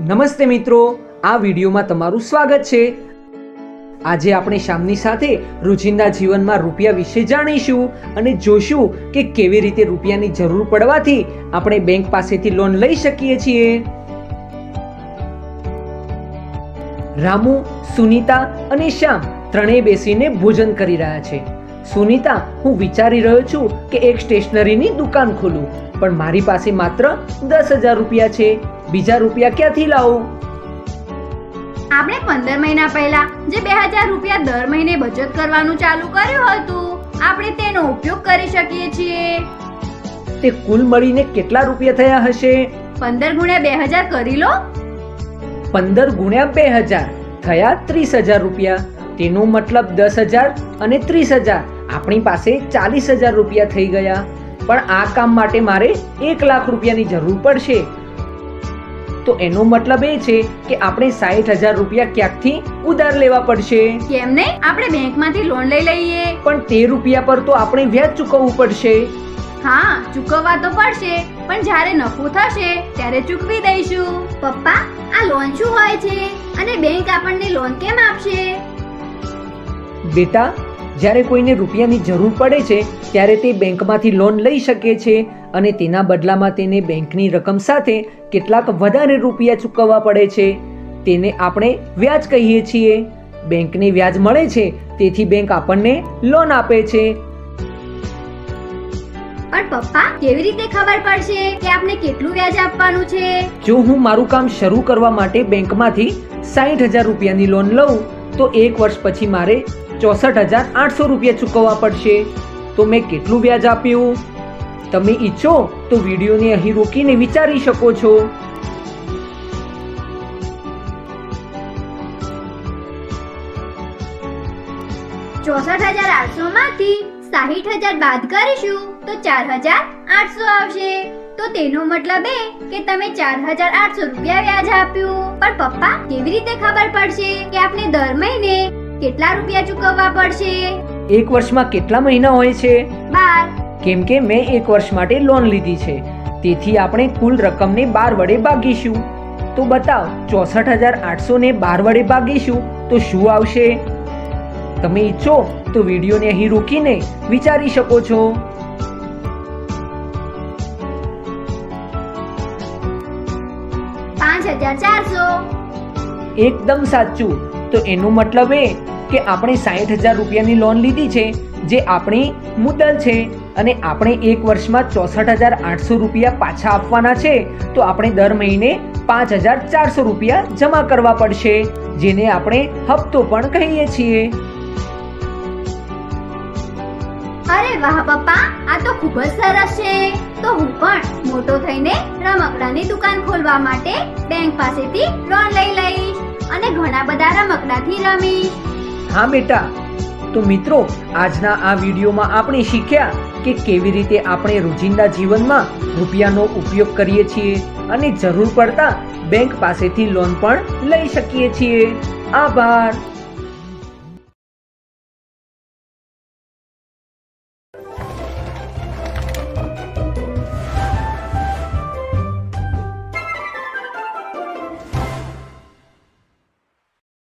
નમસ્તે મિત્રો, આ વિડીયોમાં તમારું સ્વાગત છે। આજે આપણે શામની સાથે રોજિંદા જીવનમાં રૂપિયા વિશે જાણીશું અને જોશું કે કેવી રીતે રૂપિયાની જરૂર પડવાથી આપણે બેંક પાસેથી લોન લઈ શકીએ છીએ। રામુ, સુનીતા અને શ્યામ ત્રણેય બેસીને ભોજન કરી રહ્યા છે। સુનીતા, હું વિચારી રહ્યો છું કે એક સ્ટેશનરીની દુકાન ખોલું, પણ મારી પાસે માત્ર 10,000 રૂપિયા છે। બીજા રૂપિયા ક્યાંથી લાવું? આપણે 15 મહિના પહેલા જે 2000 રૂપિયા દર મહિને બચત કરવાનું ચાલુ કર્યું હતું, આપણે તેનો ઉપયોગ કરી શકીએ છીએ। તે કુલ મળીને કેટલા રૂપિયા થયા હશે? 15 ગુણ્યા 2000 કરી લો। 15 ગુણ્યા 2000 થયા 30,000 રૂપિયા। તેનો મતલબ 10,000 અને 30,000, આપણી પાસે 40,000 રૂપિયા થઈ ગયા। પણ આ કામ માટે મારે 1 લાખ રૂપિયાની જરૂર પડશે। તો એનો મતલબ એ છે કે આપણે 60,000 રૂપિયા ક્યાંકથી ઉધાર લેવા પડશે। કેમ નહીં, આપણે બેંકમાંથી લોન લઈ લઈએ। પણ તે રૂપિયા પર તો આપણે વ્યાજ ચૂકવવું પડશે। હા, ચૂકવવા તો પડશે, પણ જ્યારે નફો થશે ત્યારે ચૂકવી દઈશું। પપ્પા, આ લોન શું હોય છે અને બેંક આપણને લોન કેમ આપશે? બેટા, જ્યારે કોઈને રૂપિયાની જરૂર પડે છે ત્યારે તે બેંકમાંથી લોન લઈ શકે છે અને તેના બદલામાં તેને બેંકની રકમ સાથે કેટલાક વધારે રૂપિયા ચૂકવવા પડે છે। તેને આપણે વ્યાજ કહીએ છીએ। બેંકને વ્યાજ મળે છે, તેથી બેંક આપણને લોન આપે છે। પણ પપ્પા, કેવી રીતે ખબર પડશે કે આપણે કેટલું વ્યાજ આપવાનું છે? જો હું મારું કામ શરૂ કરવા માટે બેંકમાંથી 60,000 રૂપિયાની લોન લઉં તો 1 વર્ષ પછી મારે 64,800 રૂપિયા ચૂકવવા પડશે। તો મેં કેટલું વ્યાજ આપ્યું? તમે ઈચ્છો તો વિડીયોને અહીં રોકીને વિચારી શકો છો। ₹64,800 માંથી 60,000 બાદ કરીશું તો 4,800 આવશે। તો તેનો મતલબ એ કે તમે 4,800 રૂપિયા વ્યાજ આપ્યું। પણ પપ્પા, કેવી રીતે ખબર પડશે કે આપણે દર મહિને કેટલા રૂપિયા ચૂકવવા પડશે? 1 વર્ષમાં કેટલા મહિના હોય છે? 12। કેમ કે મેં 1 વર્ષ માટે લોન લીધી છે, તેથી આપણે કુલ રકમને 12 વડે ભાગીશું। તો બતાવ, 64,800 ને 12 વડે ભાગીશું તો શું આવશે? તમે ઈચ્છો તો વિડીયોને અહીં રોકીને વિચારી શકો છો। ₹5,400। એકદમ સાચું। તો એનો મતલબ એ કે આપણે 60,000 રૂપિયાની લોન લીધી છે, જે આપણી મુદ્દલ છે, અને આપણે 1 વર્ષમાં 64,800 રૂપિયા પાછા આપવાના છે। તો આપણે દર મહિને 5,400 રૂપિયા જમા કરવા પડશે, જેને આપણે હપ્તો પણ કહીએ છીએ। અરે વાહ પપ્પા, આ તો ખૂબ જ સરસ છે। તો હું પણ મોટો થઈને રમકડાની દુકાન ખોલવા માટે બેંક પાસેથી લોન લઈ લઈશ અને ઘણા બધા રમકડાથી રમીશ। હા બેટા, તો મિત્રો, આજના આ વિડીયોમાં આપણે શીખ્યા કે કેવી રીતે આપણે રોજિંદા જીવનમાં રૂપિયાનો ઉપયોગ કરીએ છીએ અને જરૂર પડતા બેંક પાસેથી લોન પણ લઈ શકીએ છીએ। આભાર।